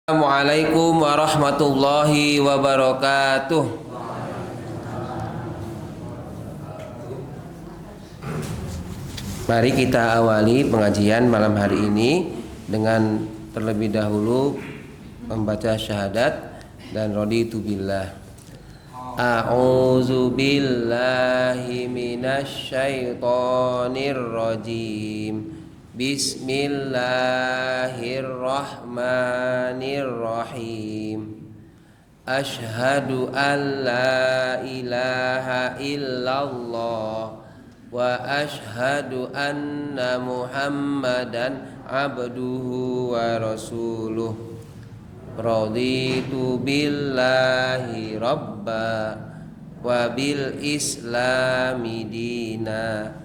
Assalamualaikum warahmatullahi wabarakatuh. Mari kita awali pengajian malam hari ini dengan terlebih dahulu membaca syahadat dan raditu billah. A'udzu billahi minasy syaithanir rajim. Bismillahirrahmanirrahim. Asyhadu an la ilaha illallah wa asyhadu anna Muhammadan abduhu wa rasuluh. Raditu billahi rabba wa bil islami dina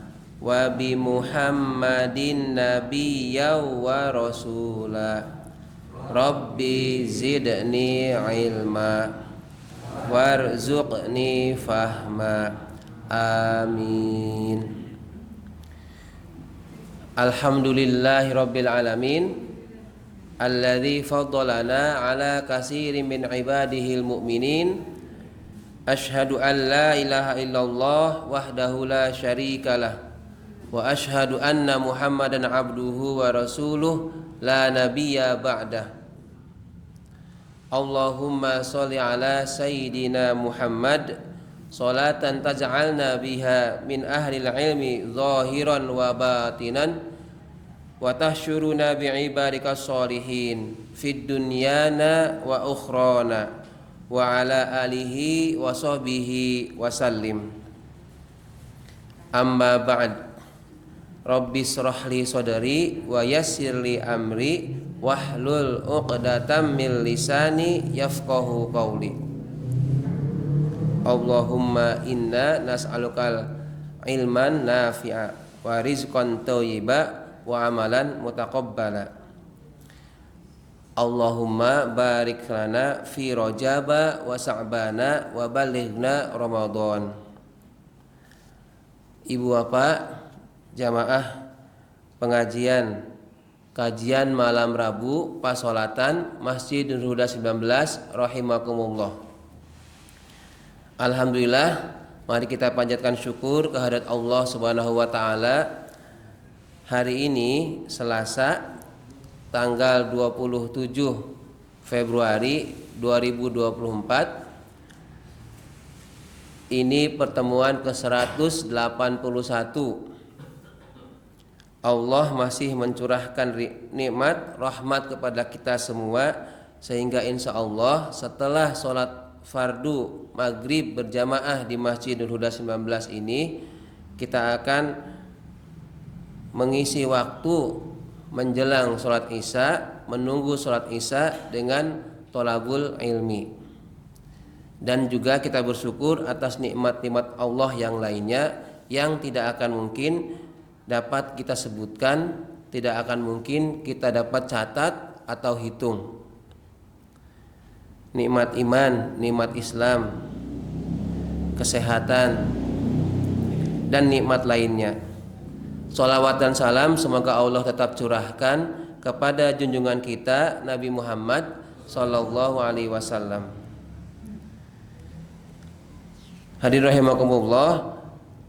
wa bi Muhammadin nabiyya wa rasula. Rabbi zidni ilma warzuqni fahma. Amin. Alhamdulillahi rabbil alamin alladzi faddalana ala katsirin min ibadihil mu'minin. Asyhadu an la ilaha illallah wahdahu la syarikalah wa asyhadu anna Muhammadan abduhu wa rasuluh la nabiyya ba'dah. Allahumma sholli ala sayyidina Muhammad salatan taj'alna biha min ahlil ilmi zahiran wa batinan wa tahsyuruna bi'ibadikas sholihin fid dunyana wa ukhrana wa ala alihi wa sahbihi wa sallim. Amma ba'd. Rabbi shrah li sadri wa yassir li amri wahlul 'uqdatam min lisani yafqahu qawli. Allahumma inna nas'alukal ilman nafi'a wa rizqan thayyiba wa amalan mutaqabbala. Allahumma barik lana fi rajaba wa sa'bana wa balighna ramadan. Ibu bapak jamaah pengajian kajian malam Rabu Pasolatan Masjid Nurul Huda 19 rahimakumullah. Alhamdulillah, mari kita panjatkan syukur kehadirat Allah Subhanahu wa taala. Hari ini Selasa tanggal 27 Februari 2024. Ini pertemuan ke-181. Allah masih mencurahkan nikmat rahmat kepada kita semua, sehingga insya Allah setelah sholat fardu maghrib berjamaah di Masjid Nurul Huda 19 ini, kita akan mengisi waktu menjelang sholat isya, menunggu sholat isya dengan tholabul ilmi. Dan juga kita bersyukur atas nikmat-nikmat Allah yang lainnya yang tidak akan mungkin dapat kita sebutkan, tidak akan mungkin kita dapat catat atau hitung. Nikmat iman, nikmat Islam, kesehatan, dan nikmat lainnya. Sholawat dan salam semoga Allah tetap curahkan kepada junjungan kita Nabi Muhammad sallallahu alaihi wasallam. Hadirin rahimakumullah,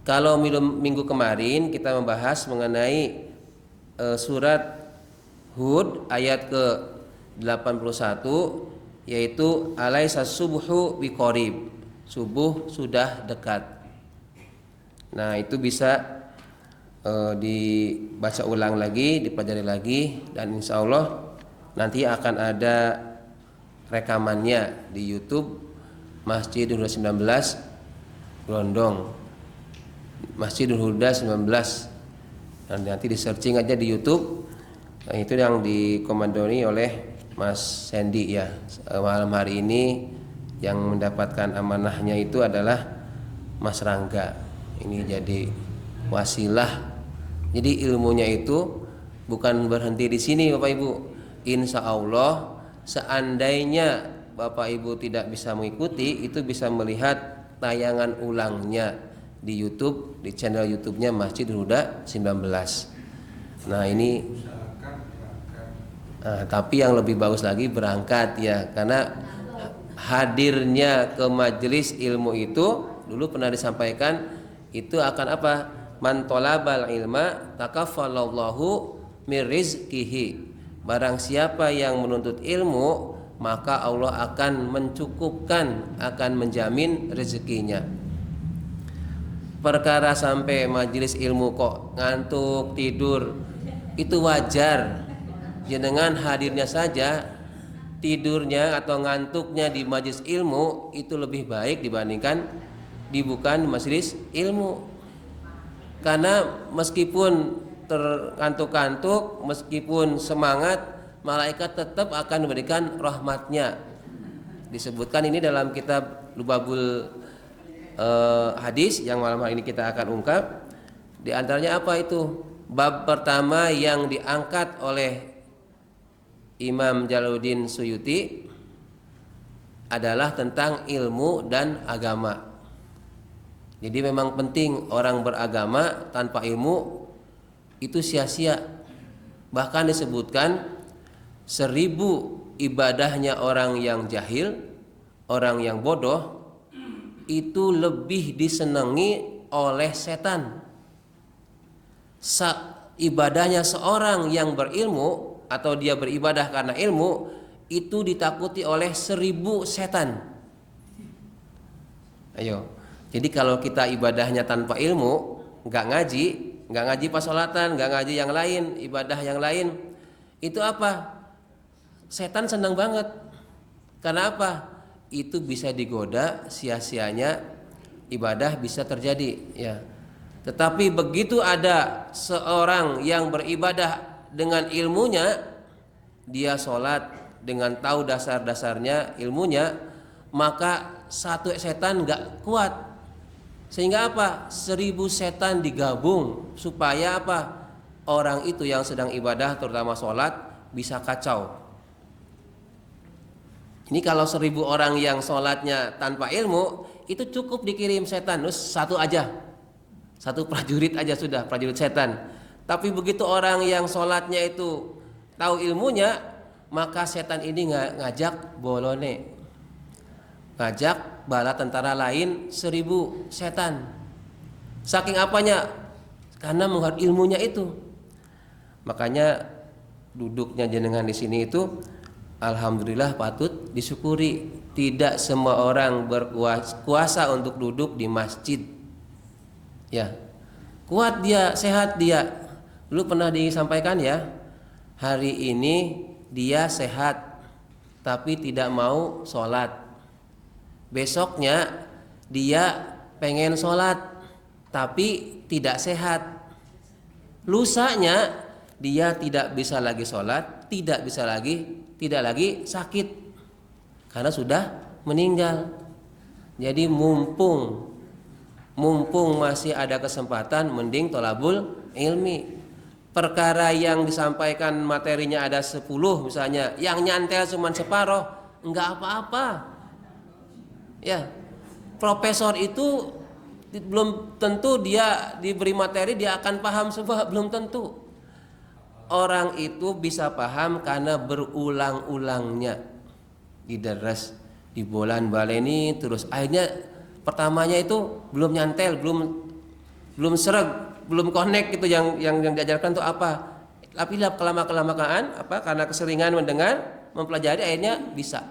kalau minggu kemarin kita membahas mengenai surat Hud ayat ke-81, yaitu alaisa subhu biqarib, subuh sudah dekat. Nah, itu bisa dibaca ulang lagi, dipelajari lagi, dan insya Allah nanti akan ada rekamannya di YouTube Masjid Nurul Huda 19 Grondong, Masjid Nurul Huda 19. Nanti di searching aja di YouTube. Nah, itu yang dikomandoi oleh Mas Sandy ya. Malam hari ini yang mendapatkan amanahnya itu adalah Mas Rangga. Ini jadi wasilah. Jadi ilmunya itu bukan berhenti di sini Bapak Ibu. Insya Allah seandainya Bapak Ibu tidak bisa mengikuti, itu bisa melihat tayangan ulangnya di YouTube, di channel YouTube-nya Masjid Huda 19. Nah, ini Nah, tapi yang lebih bagus lagi berangkat ya, karena hadirnya ke majelis ilmu itu dulu pernah disampaikan itu akan apa? Man talabal ilma takaffalallahu mir rizqihi. Barang siapa yang menuntut ilmu, maka Allah akan mencukupkan, akan menjamin rezekinya. Perkara sampai majelis ilmu kok ngantuk tidur itu wajar. Dengan hadirnya saja, tidurnya atau ngantuknya di majelis ilmu itu lebih baik dibandingkan di bukan majelis ilmu. Karena meskipun terkantuk-kantuk, meskipun semangat, malaikat tetap akan memberikan rahmatnya. Disebutkan ini dalam kitab Lubabul hadis yang malam hari ini kita akan ungkap. Di antaranya apa itu? Bab pertama yang diangkat oleh Imam Jalaluddin Suyuti adalah tentang ilmu dan agama. Jadi memang penting orang beragama tanpa ilmu itu sia-sia. Bahkan disebutkan 1000 ibadahnya orang yang jahil, orang yang bodoh itu lebih disenangi oleh setan. Ibadahnya seorang yang berilmu atau dia beribadah karena ilmu itu ditakuti oleh 1000 setan. Ayo. Jadi kalau kita ibadahnya tanpa ilmu, nggak ngaji pas sholatan, nggak ngaji yang lain, ibadah yang lain, itu apa? Setan senang banget. Karena apa? Itu bisa digoda, sia-sianya ibadah bisa terjadi ya. Tetapi begitu ada seorang yang beribadah dengan ilmunya, dia sholat dengan tahu dasar-dasarnya ilmunya, maka satu setan nggak kuat. Sehingga apa? 1000 setan digabung supaya apa? Orang itu yang sedang ibadah terutama sholat bisa kacau. Ini kalau 1000 orang yang sholatnya tanpa ilmu, itu cukup dikirim setan, terus satu aja, satu prajurit aja sudah, prajurit setan. Tapi begitu orang yang sholatnya itu tahu ilmunya, maka setan ini ngajak bolone, ngajak bala tentara lain 1000 setan. Saking apanya? Karena mengerti ilmunya itu. Makanya duduknya jenengan di sini itu alhamdulillah patut disyukuri. Tidak semua orang berkuasa untuk duduk di masjid. Ya. Kuat dia, sehat dia. Dulu pernah disampaikan ya. Hari ini dia sehat tapi tidak mau sholat. Besoknya dia pengen sholat tapi tidak sehat. Lusanya dia tidak bisa lagi sholat, tidak lagi sakit karena sudah meninggal. Jadi mumpung masih ada kesempatan, mending tolabul ilmi. Perkara yang disampaikan materinya ada 10 misalnya, yang nyantel cuma separoh, enggak apa-apa. Ya, profesor itu belum tentu dia diberi materi dia akan paham semua, belum tentu. Orang itu bisa paham karena berulang-ulangnya dideres, dibolan baleni terus. Akhirnya pertamanya itu belum nyantel, belum sereg, belum connect itu yang diajarkan itu apa. Tapi kelamaan apa karena keseringan mendengar, mempelajari akhirnya bisa.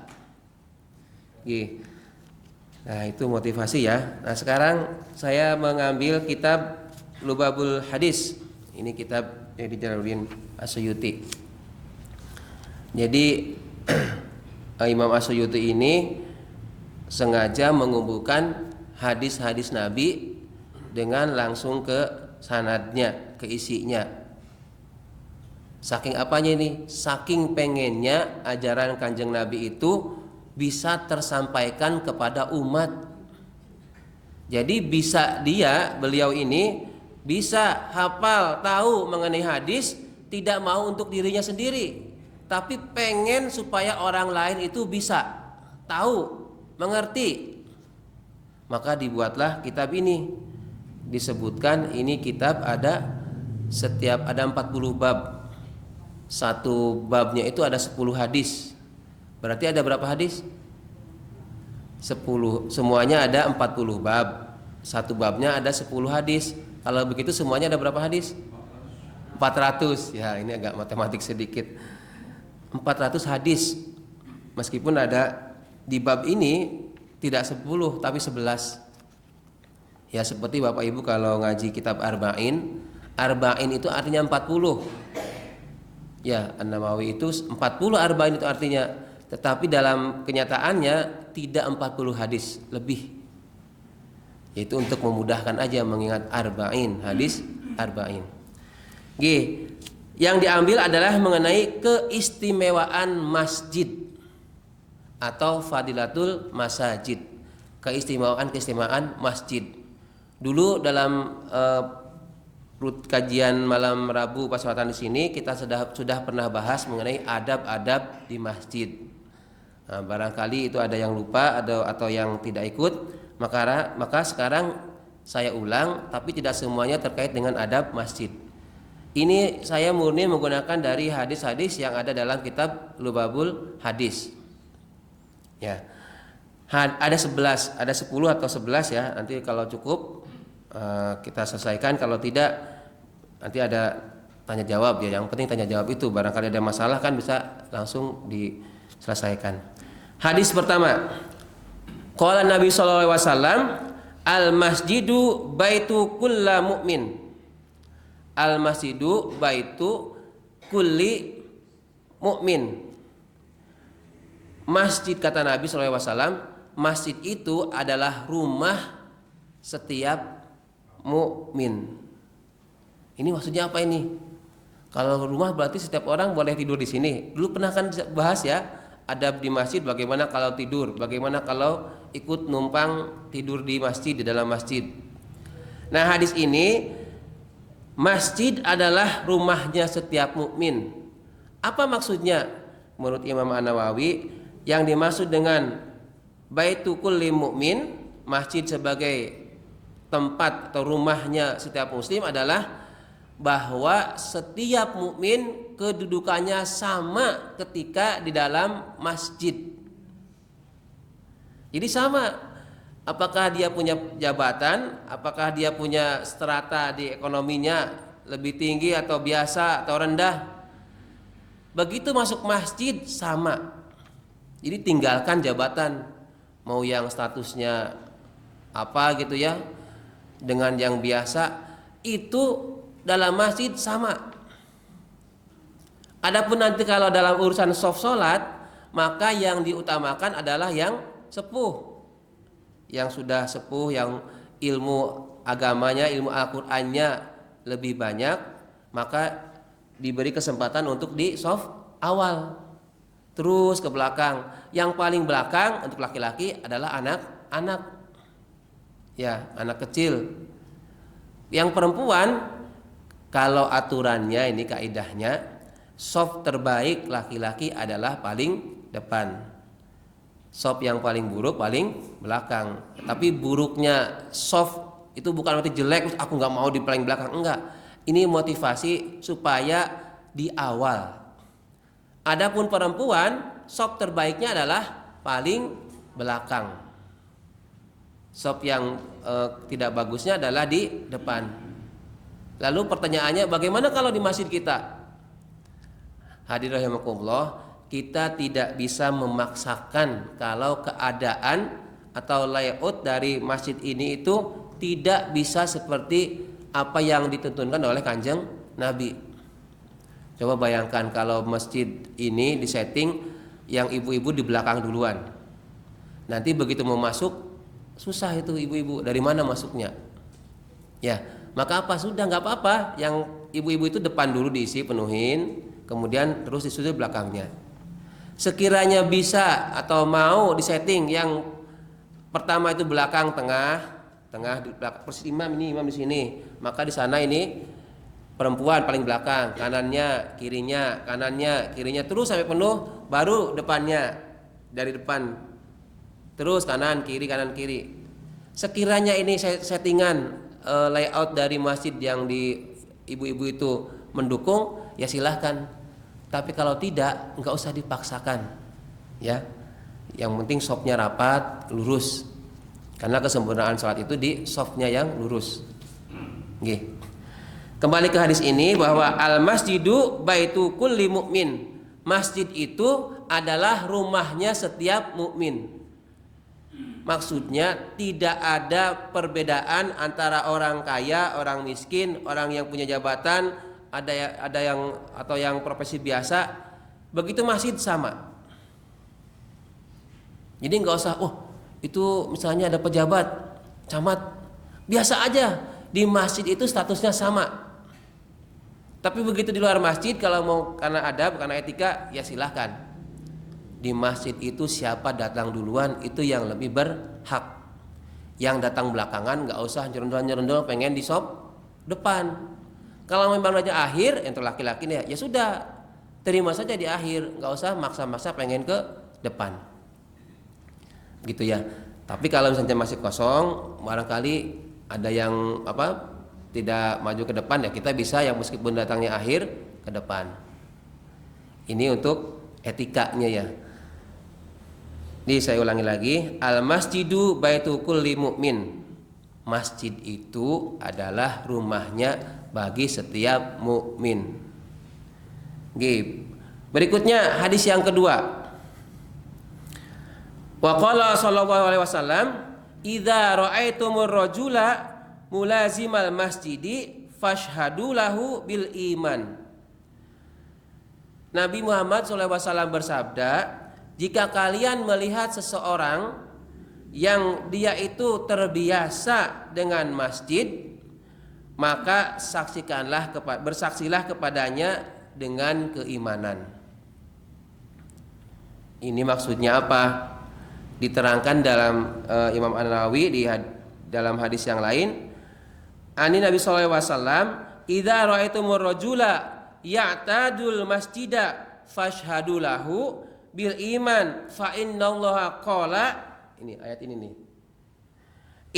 Nah, itu motivasi ya. Nah, sekarang saya mengambil kitab Lubabul Hadis. Ini kitab yang Jalaluddin As-Suyuti. Jadi Imam As-Suyuti ini sengaja mengumpulkan hadis-hadis Nabi dengan langsung ke sanadnya, ke isinya. Saking apanya ini? Saking pengennya ajaran Kanjeng Nabi itu bisa tersampaikan kepada umat. Jadi beliau ini bisa hafal, tahu mengenai hadis, tidak mau untuk dirinya sendiri, tapi pengen supaya orang lain itu bisa tahu, mengerti. Maka dibuatlah kitab ini. Disebutkan ini kitab ada 40 bab. satu babnya itu ada 10 hadis. Berarti ada berapa hadis? 10. Semuanya ada 40 bab. Satu babnya ada 10 hadis. Kalau begitu semuanya ada berapa hadis? 400. Ya, ini agak matematik sedikit. 400 hadis. Meskipun ada di bab ini tidak 10 tapi 11. Ya, seperti Bapak Ibu kalau ngaji kitab Arba'in, Arba'in itu artinya 40. Ya, An-Nawawi itu 40 Arba'in itu artinya, tetapi dalam kenyataannya tidak 40 hadis lebih. Yaitu untuk memudahkan aja mengingat Arba'in, hadis Arba'in. G. Yang diambil adalah mengenai keistimewaan masjid atau fadilatul masajid. Keistimewaan masjid. Dulu dalam kajian malam Rabu Paswatan di sini kita sudah pernah bahas mengenai adab-adab di masjid. Nah, barangkali itu ada yang lupa atau yang tidak ikut, maka sekarang saya ulang, tapi tidak semuanya terkait dengan adab masjid. Ini saya murni menggunakan dari hadis-hadis yang ada dalam kitab Lubabul Hadis. Ya. Ada 11, ada 10 atau 11 ya. Nanti kalau cukup kita selesaikan, kalau tidak nanti ada tanya jawab ya. Yang penting tanya jawab itu, barangkali ada masalah kan bisa langsung diselesaikan. Hadis pertama. Qala Nabi sallallahu alaihi wasallam, al masjidu baitu kulla mu'min. Al masjidu baitu kulli mu'min. Masjid, kata Nabi sallallahu alaihi wasallam, masjid itu adalah rumah setiap mukmin. Ini maksudnya apa ini? Kalau rumah berarti setiap orang boleh tidur di sini. Dulu pernah kan bahas ya, adab di masjid, bagaimana kalau tidur, bagaimana kalau ikut numpang tidur di masjid, di dalam masjid. Nah, hadis ini masjid adalah rumahnya setiap mukmin. Apa maksudnya? Menurut Imam An-Nawawi, yang dimaksud dengan baitu kulli mukmin, masjid sebagai tempat atau rumahnya setiap muslim adalah bahwa setiap mukmin kedudukannya sama ketika di dalam masjid. Jadi sama, apakah dia punya jabatan, apakah dia punya strata di ekonominya lebih tinggi atau biasa atau rendah, begitu masuk masjid sama. Jadi tinggalkan jabatan, mau yang statusnya apa gitu ya, dengan yang biasa, itu dalam masjid sama. Adapun nanti kalau dalam urusan soft sholat, maka yang diutamakan adalah yang sepuh, yang sudah sepuh, yang ilmu agamanya, ilmu Al-Qur'annya lebih banyak, maka diberi kesempatan untuk di soft awal, terus ke belakang. Yang paling belakang untuk laki-laki adalah anak-anak, ya, anak kecil. Yang perempuan, kalau aturannya ini kaidahnya, soft terbaik laki-laki adalah paling depan, soft yang paling buruk paling belakang. Tapi buruknya soft itu bukan berarti jelek, aku nggak mau di paling belakang, enggak. Ini motivasi supaya di awal. Adapun perempuan, soft terbaiknya adalah paling belakang. Soft yang tidak bagusnya adalah di depan. Lalu pertanyaannya, bagaimana kalau di masjid kita? Hadirin rahimakumullah, kita tidak bisa memaksakan kalau keadaan atau layout dari masjid ini itu tidak bisa seperti apa yang dituntunkan oleh Kanjeng Nabi. Coba bayangkan kalau masjid ini disetting yang ibu-ibu di belakang duluan. Nanti begitu mau masuk, susah itu ibu-ibu, dari mana masuknya? Ya, maka apa? Sudah nggak apa-apa, yang ibu-ibu itu depan dulu diisi penuhin, kemudian terus disusul belakangnya. Sekiranya bisa atau mau disetting yang pertama itu belakang, tengah di belakang, persis imam di sini, maka di sana ini perempuan paling belakang, kanannya, kirinya, terus sampai penuh, baru depannya, dari depan, terus kanan kiri. Sekiranya ini settingan layout dari masjid yang di ibu-ibu itu mendukung, ya silahkan. Tapi kalau tidak, nggak usah dipaksakan, ya. Yang penting softnya rapat, lurus. Karena kesempurnaan sholat itu di softnya yang lurus. Oke. Kembali ke hadis ini bahwa al masjidu baitu kulli mu'min. Masjid itu adalah rumahnya setiap mukmin. Maksudnya tidak ada perbedaan antara orang kaya, orang miskin, orang yang punya jabatan, ada yang atau yang profesi biasa. Begitu masjid sama. Jadi nggak usah, itu misalnya ada pejabat, camat, biasa aja. Di masjid itu statusnya sama. Tapi begitu di luar masjid, kalau mau karena adab, karena etika, ya silahkan. Di masjid itu siapa datang duluan itu yang lebih berhak. Yang datang belakangan nggak usah nyerondol pengen di sop depan. Kalau memang aja akhir, untuk laki-laki nih ya sudah, terima saja di akhir, nggak usah maksa-maksa pengen ke depan. Gitu ya. Tapi kalau misalnya masih kosong, barangkali ada yang tidak maju ke depan, ya kita bisa yang meskipun datangnya akhir ke depan. Ini untuk etikanya ya. Ini saya ulangi lagi, al masjidu baitu kulli mu'min. Masjid itu adalah rumahnya bagi setiap mukmin. Berikutnya hadis yang kedua. Wa qala sallallahu alaihi wasallam, "Idza ra'aitumur rajula mulazimal masjidi fashhadu lahu bil iman." Nabi Muhammad SAW bersabda, jika kalian melihat seseorang yang dia itu terbiasa dengan masjid, maka bersaksilah kepadanya dengan keimanan. Ini maksudnya apa? Diterangkan dalam Imam An-Nawawi dalam hadis yang lain. Ani Nabi sallallahu alaihi wasallam, "Idza ra'aitumur rajula ya'tadul masjida fashhadu lahu bil iman fa innallaha qala." Ini ayat ini nih.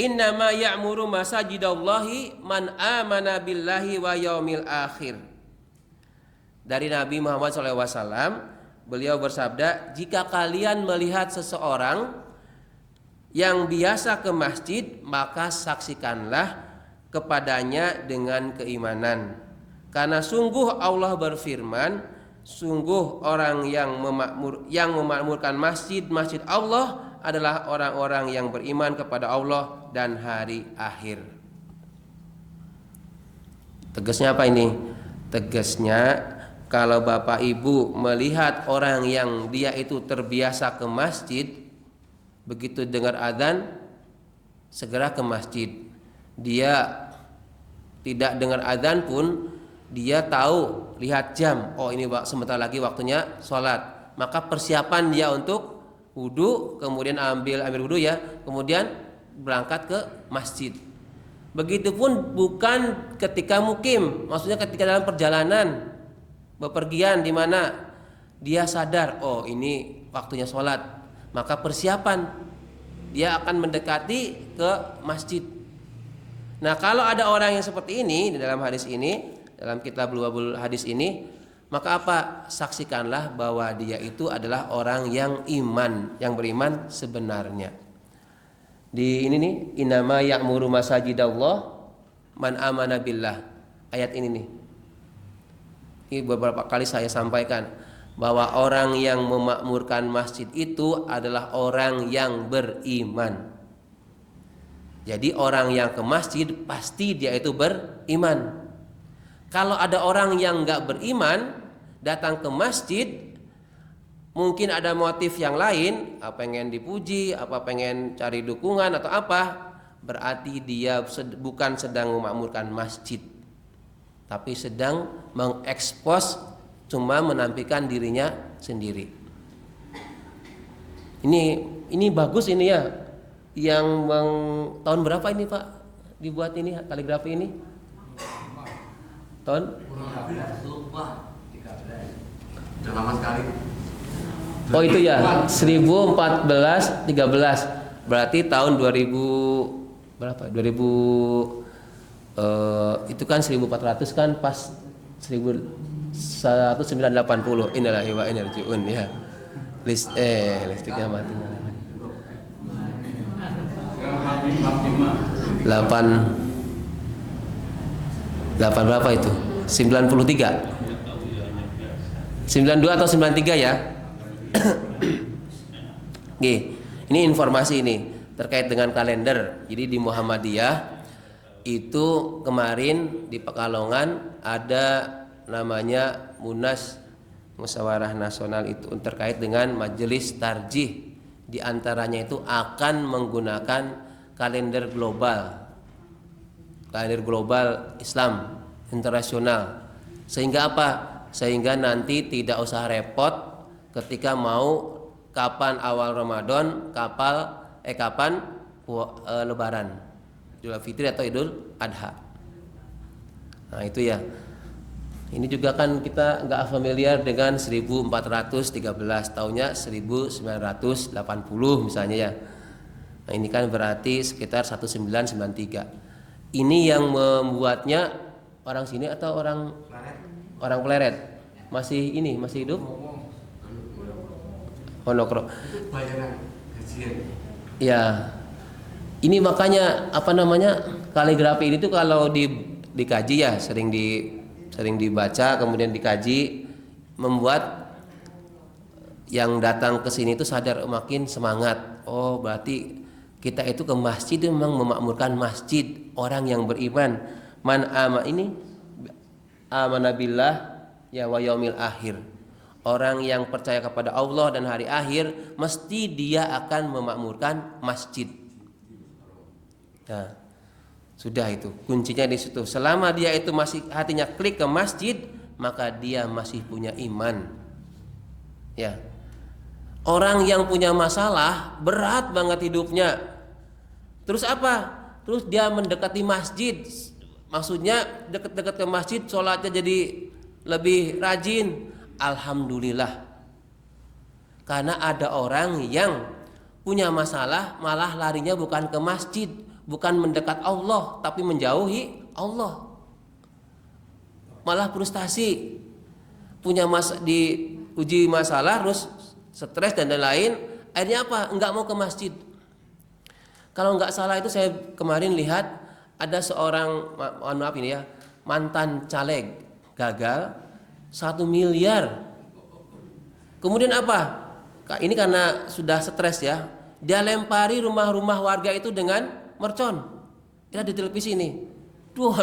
"Innama ya'muru masajidallahi man amana billahi wa yaumil akhir." Dari Nabi Muhammad SAW, beliau bersabda, jika kalian melihat seseorang yang biasa ke masjid, maka saksikanlah kepadanya dengan keimanan. Karena sungguh Allah berfirman, sungguh orang yang memakmurkan masjid Allah adalah orang-orang yang beriman kepada Allah dan hari akhir. Tegasnya apa ini? Tegasnya, kalau Bapak Ibu melihat orang yang dia itu terbiasa ke masjid, begitu dengar azan segera ke masjid. Dia tidak dengar azan pun dia tahu, lihat jam, oh ini sebentar lagi waktunya sholat, maka persiapan dia untuk wudu, kemudian ambil wudu ya, kemudian berangkat ke masjid. Begitupun bukan ketika mukim, maksudnya ketika dalam perjalanan bepergian di mana dia sadar, oh ini waktunya sholat, maka persiapan dia akan mendekati ke masjid. Nah, kalau ada orang yang seperti ini di dalam hadis ini, dalam kitab Luwabul Hadis ini, maka apa? Saksikanlah bahwa dia itu adalah orang yang yang beriman sebenarnya. Di ini nih, innama ya'muru masajidallah man amana billah. Ayat ini nih. Ini beberapa kali saya sampaikan bahwa orang yang memakmurkan masjid itu adalah orang yang beriman. Jadi orang yang ke masjid pasti dia itu beriman. Kalau ada orang yang nggak beriman datang ke masjid, mungkin ada motif yang lain, pengen dipuji, pengen cari dukungan atau apa, berarti dia bukan sedang memakmurkan masjid, tapi sedang mengekspos, cuma menampilkan dirinya sendiri. Ini bagus ini ya. Yang tahun berapa ini Pak dibuat ini kaligrafi ini? Tahun? Udah lama sekali. Oh itu ya, 1413. Berarti tahun 2000 berapa? 2000 itu kan 1400 kan pas 1980. Innalillahi wa inna ilaihi raji'un ya. Listriknya mati. 8 berapa itu? 93. 92 atau 93 ya. Oke, ini informasi ini terkait dengan kalender. Jadi di Muhammadiyah itu kemarin di Pekalongan ada namanya Munas Musyawarah Nasional itu terkait dengan majelis tarjih. Di antaranya itu akan menggunakan kalender global Islam internasional. Sehingga apa? Sehingga nanti tidak usah repot ketika mau kapan awal Ramadan, kapan Lebaran, Idul Fitri atau Idul Adha. Nah itu ya. Ini juga kan kita nggak familiar dengan 1413, tahunnya 1980 misalnya ya. Nah ini kan berarti sekitar 1993. Ini yang membuatnya orang sini atau orang Pleret? Masih hidup? Monokro. Ya. Ini makanya kaligrafi ini tuh kalau dikaji ya sering dibaca kemudian dikaji, membuat yang datang ke sini itu sadar, makin semangat. Oh, berarti kita itu ke masjid itu memang memakmurkan masjid, orang yang beriman. Amana billah ya wa yaumil akhir. Orang yang percaya kepada Allah dan hari akhir, mesti dia akan memakmurkan masjid. Nah, sudah itu kuncinya di situ. Selama dia itu masih hatinya klik ke masjid, maka dia masih punya iman. Ya. Orang yang punya masalah, berat banget hidupnya. Terus apa? Terus dia mendekati masjid. Maksudnya dekat-dekat ke masjid, sholatnya jadi lebih rajin. Alhamdulillah. Karena ada orang yang punya masalah malah larinya bukan ke masjid, bukan mendekat Allah, tapi menjauhi Allah. Malah frustasi, diuji masalah, terus stres dan lain-lain. Akhirnya apa? Enggak mau ke masjid. Kalau enggak salah itu saya kemarin lihat ada seorang, mohon maaf ini ya, mantan caleg gagal 1 miliar. Kemudian apa? Ini karena sudah stres ya, dia lempari rumah-rumah warga itu dengan mercon. Ya di televisi ini.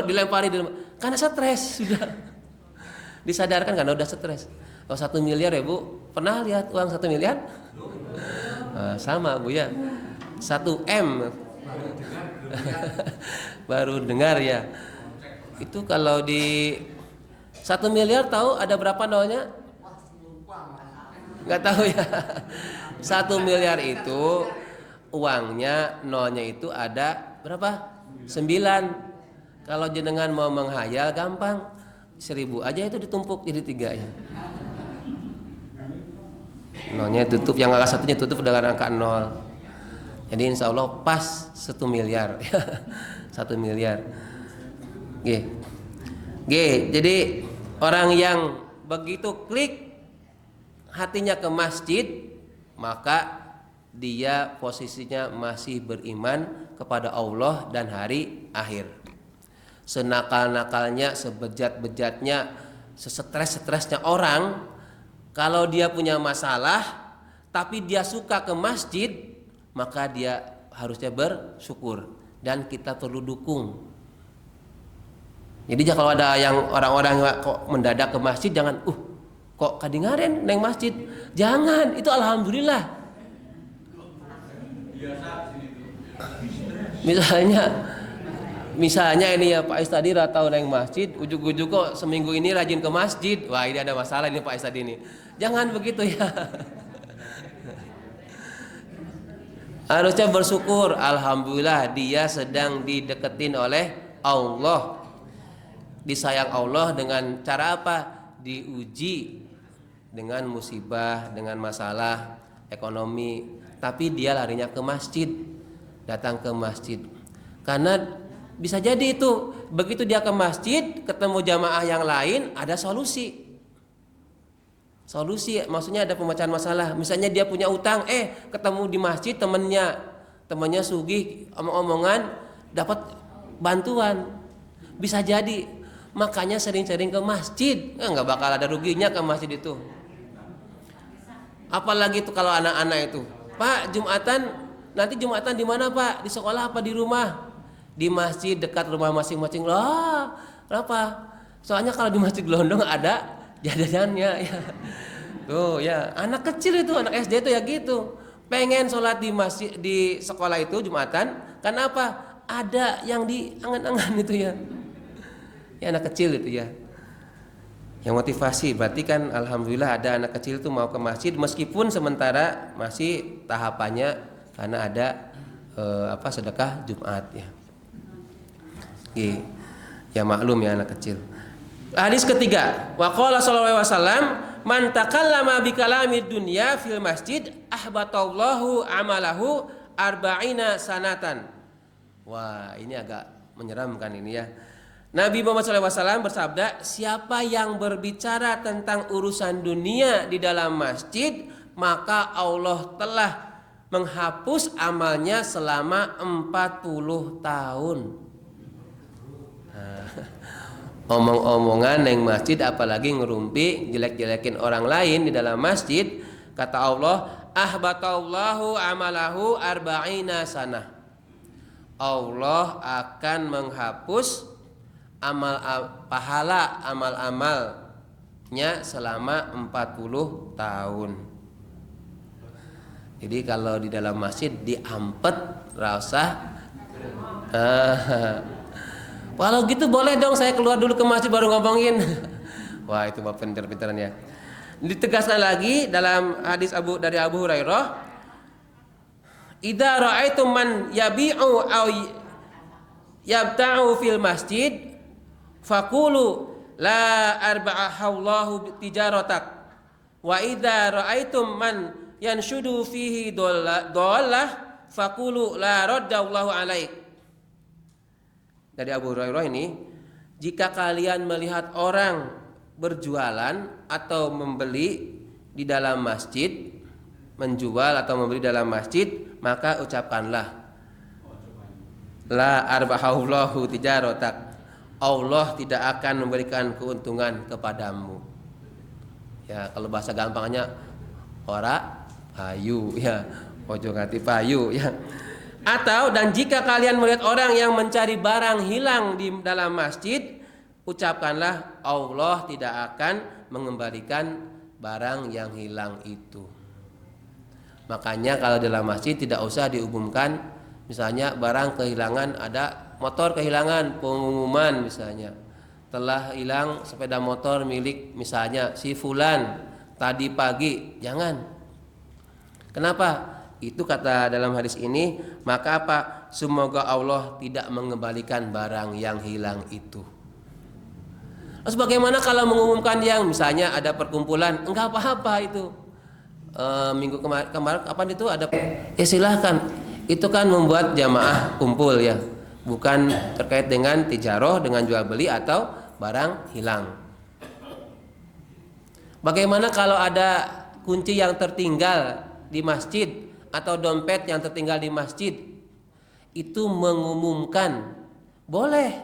Dilempari karena stres sudah. Disadarkan karena udah stres. Oh 1 miliar ya Bu, pernah lihat uang 1 miliar? Sama Bu ya, 1 M. Baru dengar ya. Itu kalau di 1 miliar tahu ada berapa nolnya? Nggak tahu ya. 1 miliar itu uangnya, nolnya itu ada berapa? 9. Kalau jenengan mau menghayal gampang, 1000 aja itu ditumpuk jadi 3 ya. Nolnya tutup, yang angka satunya tutup dengan angka 0. Jadi insya Allah pas 1 miliar. 1 miliar. Jadi orang yang begitu klik hatinya ke masjid, maka dia posisinya masih beriman kepada Allah dan hari akhir. Senakal-nakalnya, sebejat-bejatnya, sesetres-stresnya orang, kalau dia punya masalah tapi dia suka ke masjid, maka dia harusnya bersyukur dan kita perlu dukung. Jadi kalau ada yang orang-orang kok mendadak ke masjid, jangan kok kadingaren neng masjid. Jangan, itu alhamdulillah. Misalnya ini ya Pak Is tadi ratau neng masjid, ujuk-ujuk kok seminggu ini rajin ke masjid. Wah, ini ada masalah ini Pak Is tadi ini. Jangan begitu ya. Harusnya bersyukur, alhamdulillah dia sedang dideketin oleh Allah. Disayang Allah dengan cara apa? Diuji dengan musibah, dengan masalah ekonomi, tapi dia larinya ke masjid, datang ke masjid. Karena bisa jadi itu begitu dia ke masjid ketemu jamaah yang lain ada solusi maksudnya ada pemecahan masalah. Misalnya dia punya utang, ketemu di masjid temannya sugih omong-omongan dapat bantuan, bisa jadi. Makanya sering-sering ke masjid, nggak bakal ada ruginya ke masjid itu. Apalagi itu kalau anak-anak itu, Pak nanti Jumatan di mana Pak? Di sekolah apa di rumah? Di masjid dekat rumah masing-masing. Lah, kenapa? Soalnya kalau di masjid Gelondong ada jajanannya ya. Tuh ya, anak kecil itu, anak SD itu ya gitu. Pengen sholat di masjid di sekolah itu Jumatan, kenapa? Ada yang diangan-angan itu ya. Ya anak kecil itu ya. Yang motivasi berarti kan alhamdulillah ada anak kecil itu mau ke masjid meskipun sementara masih tahapannya karena ada sedekah Jumat ya. Ya maklum ya anak kecil. Hadis ketiga, wa qala sallallahu alaihi wasallam, man takallama bi kalamid dunya fil masjid ahbatallahu amalahu arba'ina sanatan. Wah, ini agak menyeramkan ini ya. Nabi Muhammad SAW bersabda, siapa yang berbicara tentang urusan dunia di dalam masjid, maka Allah telah menghapus amalnya selama 40 tahun. Omong-omongan yang masjid apalagi ngerumpi jelek-jelekin orang lain di dalam masjid, kata Allah, ahbatallahu amalahu arba'ina sanah. Allah akan menghapus pahala amal-amalnya selama 40 tahun. Jadi kalau di dalam masjid diampet rasa kalau gitu boleh dong saya keluar dulu ke masjid baru ngomongin. Wah itu mah pinter-pinteran ya. Ditegaskan lagi dalam hadis dari Abu Hurairah, idza ra'aitum man yabi'u aw yabta'u fil masjid faqulu la arba'ahallahu tijaratak wa idza ra'aitum man yanshudu fihi dollah faqulu la raddallahu alaik. Dari Abu Hurairah ini, jika kalian melihat orang berjualan atau membeli di dalam masjid, menjual atau membeli dalam masjid, maka ucapkanlah la arba'ahallahu tijaratak, Allah tidak akan memberikan keuntungan kepadamu. Ya, kalau bahasa gampangnya ora payu ya, ojo ngati payu ya. Atau dan jika kalian melihat orang yang mencari barang hilang di dalam masjid, ucapkanlah Allah tidak akan mengembalikan barang yang hilang itu. Makanya kalau dalam masjid tidak usah diumumkan, misalnya barang kehilangan, ada motor kehilangan, pengumuman misalnya telah hilang sepeda motor milik misalnya si fulan tadi pagi, jangan. Kenapa? Itu kata dalam hadis ini, maka apa? Semoga Allah tidak mengembalikan barang yang hilang itu. Terus bagaimana kalau mengumumkan yang misalnya ada perkumpulan, enggak apa-apa itu. Minggu kemarin kapan itu ada? Ya silahkan. Itu kan membuat jamaah kumpul ya, bukan terkait dengan tijaroh, dengan jual beli atau barang hilang. Bagaimana kalau ada kunci yang tertinggal di masjid atau dompet yang tertinggal di masjid, itu mengumumkan boleh,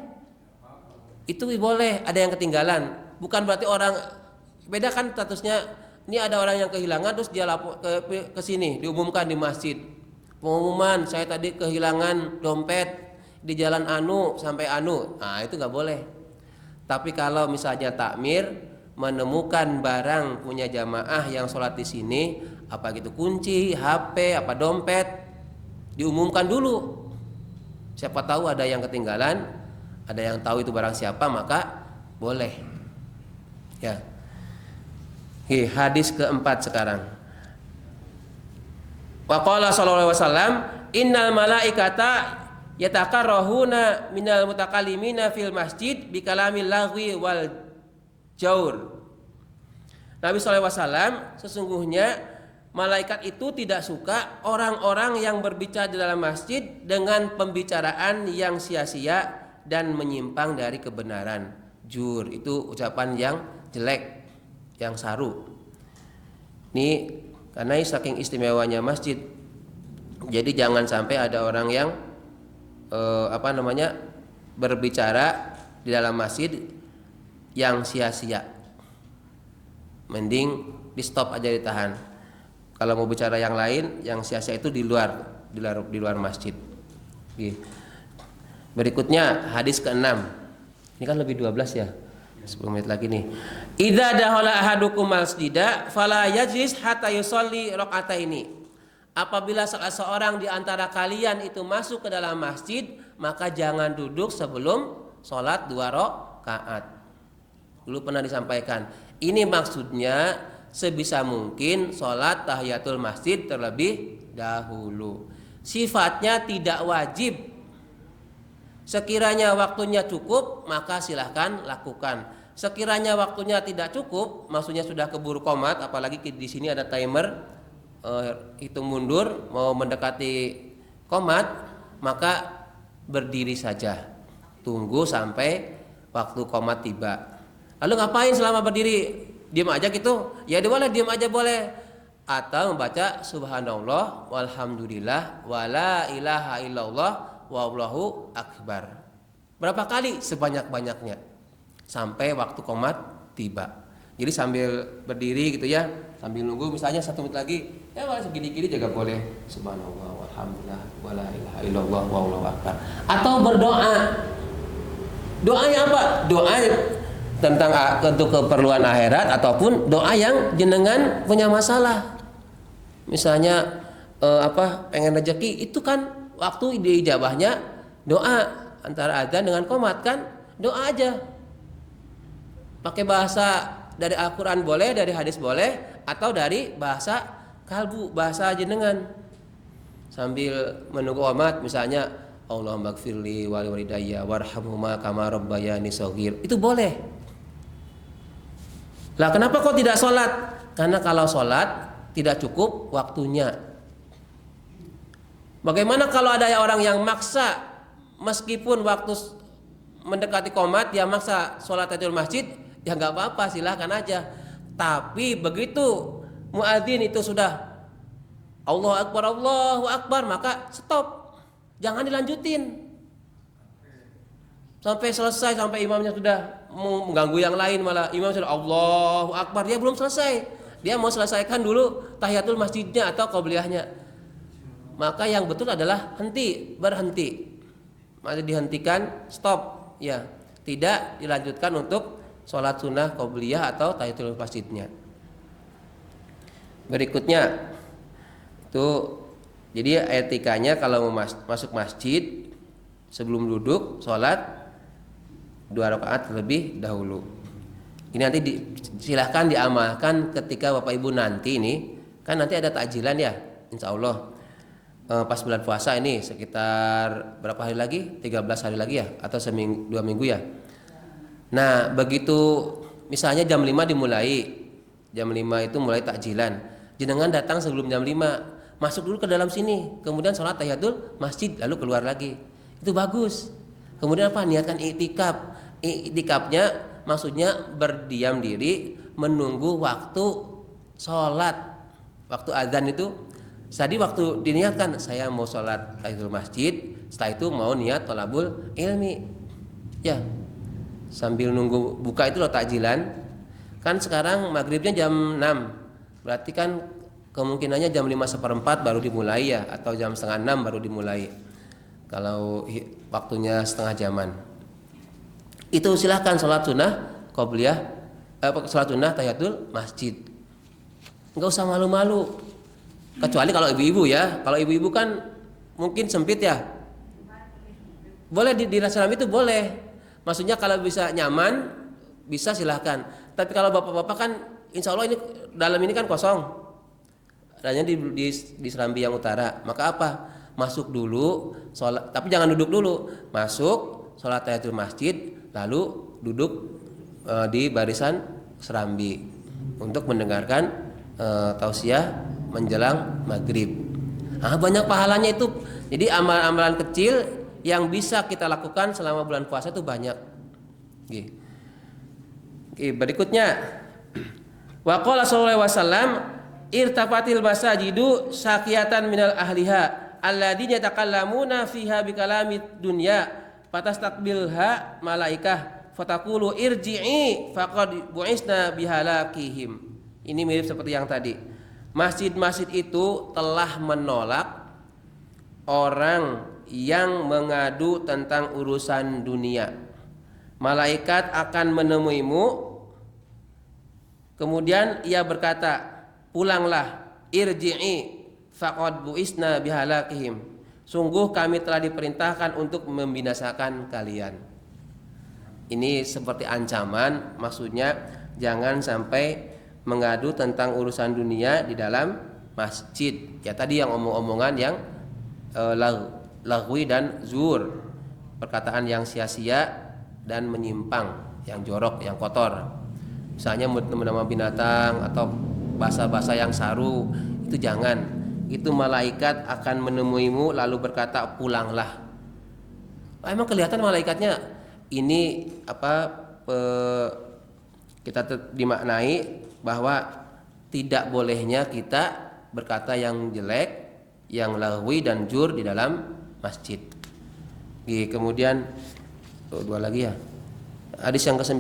itu boleh, ada yang ketinggalan, bukan berarti orang beda kan statusnya. Ini ada orang yang kehilangan terus dia lapor ke sini, diumumkan di masjid, pengumuman saya tadi kehilangan dompet di jalan anu sampai anu, nah itu nggak boleh. Tapi kalau misalnya takmir menemukan barang punya jamaah yang sholat di sini, apa gitu kunci, HP, apa dompet, diumumkan dulu. Siapa tahu ada yang ketinggalan, ada yang tahu itu barang siapa, maka boleh. Ya. Hadis keempat sekarang. Wa qala sallallahu alaihi wasallam, innal malaikata yatakarrahuna minal mutakallimina fil masjid bi kalamil lagwi wal jaur. Nabi sallallahu alaihi wasallam, sesungguhnya malaikat itu tidak suka orang-orang yang berbicara di dalam masjid dengan pembicaraan yang sia-sia dan menyimpang dari kebenaran. Jur itu ucapan yang jelek, yang saru. Ini karena saking istimewanya masjid. Jadi jangan sampai ada orang yang berbicara di dalam masjid yang sia-sia. Mending di stop aja, ditahan. Kalau mau bicara yang lain, yang sia-sia itu di luar masjid. Berikutnya hadis ke-6. Ini kan lebih 12 ya. 10 menit lagi nih. Idza dakhala ahadukum masjida fala yajlis hatta yusolli rakaataini. Apabila salah seorang di antara kalian itu masuk ke dalam masjid, maka jangan duduk sebelum sholat 2 rakaat. Dulu pernah disampaikan. Ini maksudnya sebisa mungkin sholat tahiyatul masjid terlebih dahulu. Sifatnya tidak wajib. Sekiranya waktunya cukup, maka silahkan lakukan. Sekiranya waktunya tidak cukup, maksudnya sudah keburu qomat, apalagi di sini ada timer hitung mundur mau mendekati qomat, maka berdiri saja, tunggu sampai waktu qomat tiba. Lalu ngapain selama berdiri? Diam aja gitu? Ya boleh, diam aja boleh. Atau membaca subhanallah walhamdulillah wala ilaha illallah wallahu akbar. Berapa kali? Sebanyak-banyaknya sampai waktu qomat tiba. Jadi sambil berdiri gitu ya, sambil nunggu misalnya 1 menit lagi, ya segini-gini juga boleh. Subhanallah walhamdulillah wala ilaha illallah wallahu akbar. Atau berdoa. Doanya apa? Doa tentang untuk keperluan akhirat ataupun doa yang jenengan punya masalah. Misalnya pengen rezeki, itu kan waktu diijabahnya doa antara adzan dengan qomat kan, doa aja. Pakai bahasa dari Al-Qur'an boleh, dari hadis boleh, atau dari bahasa kalbu, bahasa jenengan. Sambil menunggu qomat misalnya Allahumma gfirli wa liwalidayya warhamhuma kama rabbayani shaghir. Itu boleh. Lah kenapa kok tidak sholat? Karena kalau sholat tidak cukup waktunya. Bagaimana kalau ada orang yang maksa, meskipun waktu mendekati qomat dia maksa sholat tahiyatul masjid, ya nggak apa-apa, silahkan aja. Tapi begitu muadzin itu sudah Allahu Akbar, maka stop, jangan dilanjutin sampai selesai, sampai imamnya sudah mengganggu yang lain, malah imam sudah Allahu Akbar, dia belum selesai, dia mau selesaikan dulu tahiyatul masjidnya atau qobliyahnya. Maka yang betul adalah berhenti, maka dihentikan, stop, ya, tidak dilanjutkan untuk sholat sunnah qobliyah atau tahiyatul masjidnya. Berikutnya itu, jadi etikanya kalau mau masuk masjid sebelum duduk sholat 2 rakaat terlebih dahulu. Ini nanti silahkan diamalkan ketika Bapak Ibu nanti ini, kan nanti ada takjilan ya, insya Allah pas bulan puasa ini sekitar berapa hari lagi? 13 hari lagi ya, atau 2 minggu ya. Nah begitu misalnya jam 5 dimulai, jam 5 itu mulai takjilan, jenengan datang sebelum jam 5, masuk dulu ke dalam sini, kemudian sholat tahiyatul masjid, lalu keluar lagi, itu bagus. Kemudian apa? Niatkan iktikaf. Iktikafnya maksudnya berdiam diri menunggu waktu sholat, waktu azan itu. Tadi waktu diniatkan saya mau sholat tahiyatul masjid, setelah itu mau niat thalabul ilmi, ya, sambil nunggu buka itu loh takjilan. Kan sekarang maghribnya jam 6, berarti kan kemungkinannya jam 5:15 baru dimulai ya, atau jam 5:30 baru dimulai. Kalau waktunya setengah jaman, itu silahkan sholat sunnah qobliyah, sholat sunnah tahiyatul masjid. Enggak usah malu-malu, kecuali kalau ibu-ibu ya. Kalau ibu-ibu kan mungkin sempit ya, boleh di restoran itu boleh. Maksudnya kalau bisa nyaman, bisa silahkan. Tapi kalau bapak-bapak kan, insya Allah ini dalam ini kan kosong, adanya di Serambi yang utara. Maka apa? Masuk dulu sholat, tapi jangan duduk dulu. Masuk sholat tahiyatul masjid, lalu duduk di barisan Serambi untuk mendengarkan tausiah menjelang maghrib. Banyak pahalanya itu. Jadi amalan-amalan kecil yang bisa kita lakukan selama bulan puasa itu banyak. Berikutnya, wa qala sallallahu alaihi wasallam, irtafatil masajidu sakiyatan minal ahliha alladzina yatakallamuna fiha bikalamid dunya fatastaqbilha malaikah fataqulu irji'i faqad bu'isna bihalakihim. Ini mirip seperti yang tadi. Masjid-masjid itu telah menolak orang yang mengadu tentang urusan dunia. Malaikat akan menemuimu, kemudian ia berkata, pulanglah, irji'i faqad bu'isna bihalakihim. Sungguh kami telah diperintahkan untuk membinasakan kalian. Ini seperti ancaman, maksudnya jangan sampai mengadu tentang urusan dunia di dalam masjid. Ya tadi yang omong-omongan yang lagwi dan zur, perkataan yang sia-sia dan menyimpang, yang jorok, yang kotor. Misalnya nama binatang atau bahasa-bahasa yang saru, itu jangan. Itu malaikat akan menemuimu lalu berkata, pulanglah. Emang kelihatan malaikatnya ini kita dimaknai bahwa tidak bolehnya kita berkata yang jelek, yang lagwi dan jur di dalam masjid. Kemudian dua lagi ya. Hadis yang ke-9.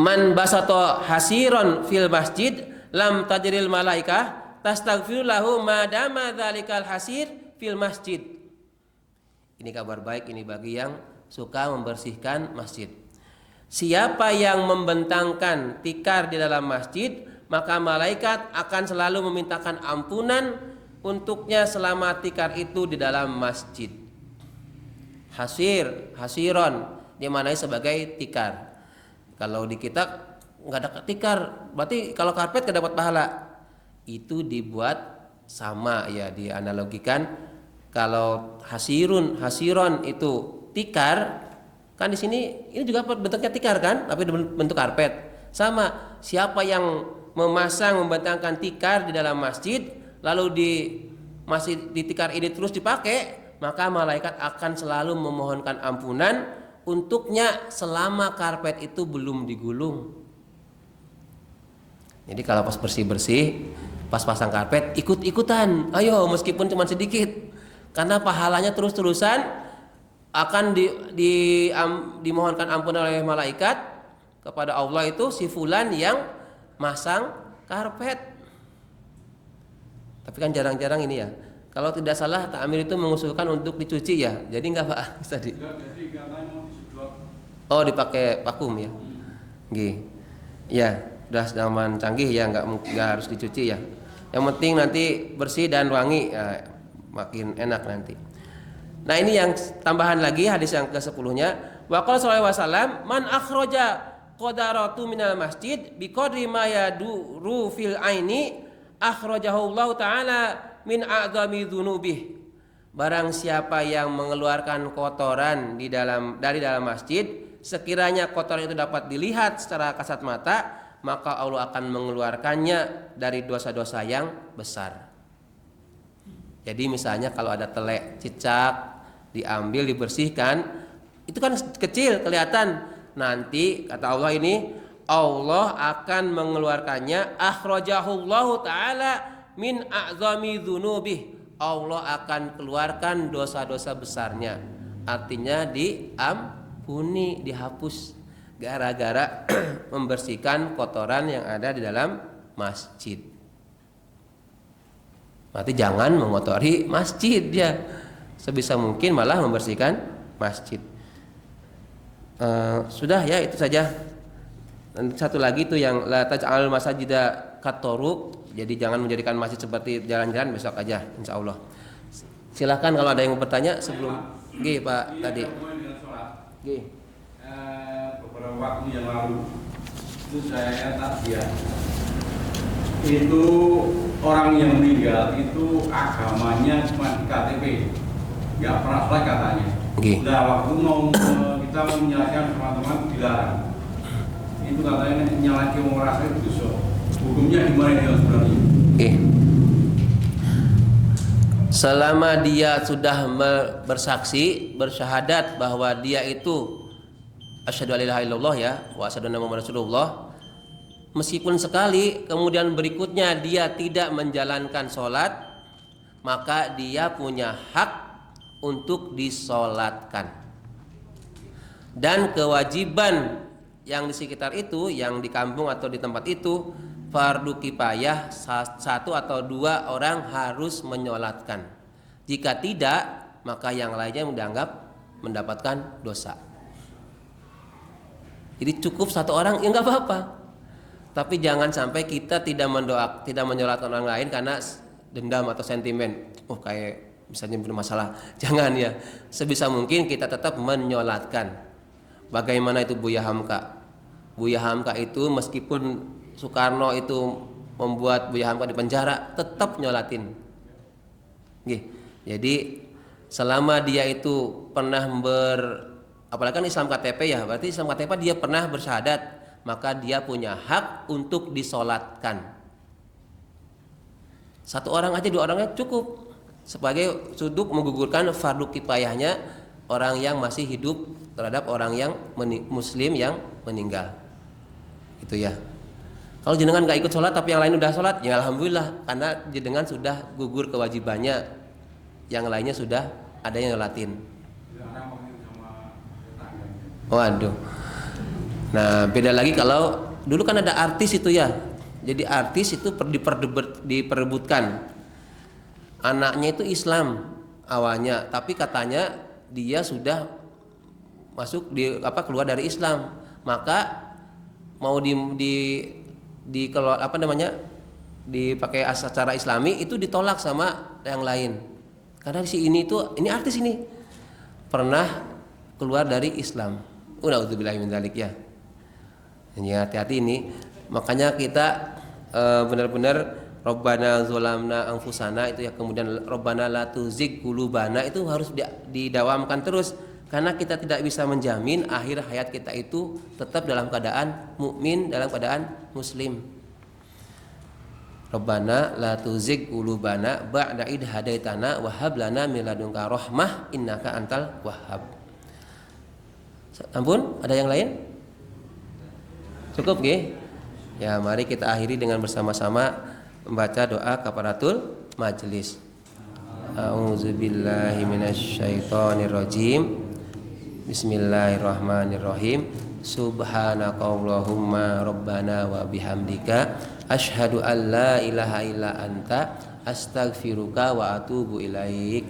Man basato hasiron fil masjid lam tajril malaikah tastaghfiru lahu madama dzalikal hasir fil masjid. Ini kabar baik ini bagi yang suka membersihkan masjid. Siapa yang membentangkan tikar di dalam masjid, maka malaikat akan selalu memintakan ampunan untuknya selama tikar itu di dalam masjid. Hasiron dimaknai sebagai tikar. Kalau di kita nggak ada tikar, berarti kalau karpet nggak dapat pahala. Itu dibuat sama ya, dianalogikan. Kalau hasiron itu tikar. Kan di sini ini juga bentuknya tikar kan, tapi bentuk karpet. Sama, siapa yang memasang membentangkan tikar di dalam masjid, lalu masih di tikar ini terus dipakai, maka malaikat akan selalu memohonkan ampunan untuknya selama karpet itu belum digulung. Jadi kalau pas bersih-bersih, pas pasang karpet ikut-ikutan, ayo meskipun cuma sedikit, karena pahalanya terus-terusan akan dimohonkan ampunan oleh malaikat kepada Allah itu si fulan yang masang karpet. Tapi kan jarang-jarang ini ya. Kalau tidak salah takmir itu mengusulkan untuk dicuci ya. Jadi enggak Pak tadi. Oh dipakai vakum ya. Ya, udah zaman canggih ya, enggak harus dicuci ya. Yang penting nanti bersih dan wangi ya, makin enak nanti. Nah ini yang tambahan lagi hadis yang ke-10-nya. Wa qala sallallahu alaihi wasallam, man akhraja qadaratu minal masjid biqadri ma yaduru fil aini akhrajahu Allah taala min a'zami dzunubih. Barang siapa yang mengeluarkan kotoran dari dalam masjid, sekiranya kotoran itu dapat dilihat secara kasat mata, maka Allah akan mengeluarkannya dari dosa-dosa yang besar. Jadi misalnya kalau ada telek, cicak, diambil, dibersihkan, itu kan kecil kelihatan. Nanti kata Allah ini, Allah akan mengeluarkannya, akhrajahullahu ta'ala min a'zami dzunubih. Allah akan keluarkan dosa-dosa besarnya. Artinya diampuni, dihapus gara-gara membersihkan kotoran yang ada di dalam masjid. Berarti jangan mengotori masjid ya. Sebisa mungkin malah membersihkan masjid. Sudah ya, itu saja. Dan satu lagi tuh yang la taj'alul masajida katoruq. Jadi jangan menjadikan masjid seperti jalan-jalan, besok aja insya Allah. Silahkan kalau ada yang mau bertanya sebelum Pak tadi. Beberapa waktu yang lalu itu saya takziah. Itu orang yang meninggal itu agamanya cuma di KTP, nggak pernah sholat katanya. Nah waktu kita mau menyalakan teman-teman dilarang. Itu katanya nyalakan orang itu dosa. Hukumnya gimana dia sebenarnya? selama dia sudah bersaksi, bersyahadat bahwa dia itu asyhadu alla ilaha illallah ya wa asyhadu anna muhammadar rasulullah, meskipun sekali kemudian berikutnya dia tidak menjalankan sholat, maka dia punya hak untuk disolatkan. Dan kewajiban yang di sekitar itu, yang di kampung atau di tempat itu, fardu kifayah, satu atau dua orang harus menyolatkan. Jika tidak, maka yang lainnya dianggap mendapatkan dosa. Jadi cukup satu orang ya nggak apa-apa. Tapi jangan sampai kita tidak menyolatkan orang lain karena dendam atau sentimen. Oh kayak misalnya bermasalah. Jangan ya. Sebisa mungkin kita tetap menyolatkan. Bagaimana itu Buya Hamka? Buya Hamka itu meskipun Soekarno itu membuat Buya Hamka di penjara, tetap nyolatin. Jadi selama dia itu pernah apalagi kan Islam KTP ya, berarti Islam KTP dia pernah bersyahadat, maka dia punya hak untuk disolatkan. Satu orang aja, dua orangnya cukup sebagai sudut menggugurkan fardu kifayahnya orang yang masih hidup terhadap orang yang muslim yang meninggal. Itu ya. Kalau jenengan nggak ikut sholat tapi yang lain udah sholat, ya alhamdulillah, karena jenengan sudah gugur kewajibannya, yang lainnya sudah ada yang nyolatin. Waduh. Nah beda lagi kalau dulu kan ada artis itu ya. Jadi artis itu diperebutkan. Anaknya itu Islam awalnya, tapi katanya dia sudah masuk keluar dari Islam, maka mau dipakai secara Islami itu ditolak sama yang lain. Karena ini artis ini pernah keluar dari Islam. Na'udzubillahi min dzalik ya. Ini hati-hati ini. Makanya kita benar-benar Rabbana zolamna anfusana itu ya, kemudian Rabbana la tuzigh qulubana itu harus didawamkan terus. Karena kita tidak bisa menjamin akhir hayat kita itu tetap dalam keadaan mukmin, dalam keadaan muslim. Rabbana la tuzigh qulubana ba'da id hadaitana wa hab lana min ladunka rahmah innaka antal wahhab. Ampun, ada yang lain? Cukup nggih? Ya, mari kita akhiri dengan bersama-sama membaca doa kafaratul majelis. A'udzubillahi minasyaitonirrajim. Bismillahirrahmanirrahim. Subhanakallahumma rabbana wa bihamdika asyhadu an la ilaha illa anta astaghfiruka wa atubu ilaik.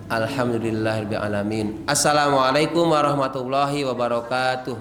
Alhamdulillahirabbil alamin. Assalamualaikum warahmatullahi wabarakatuh.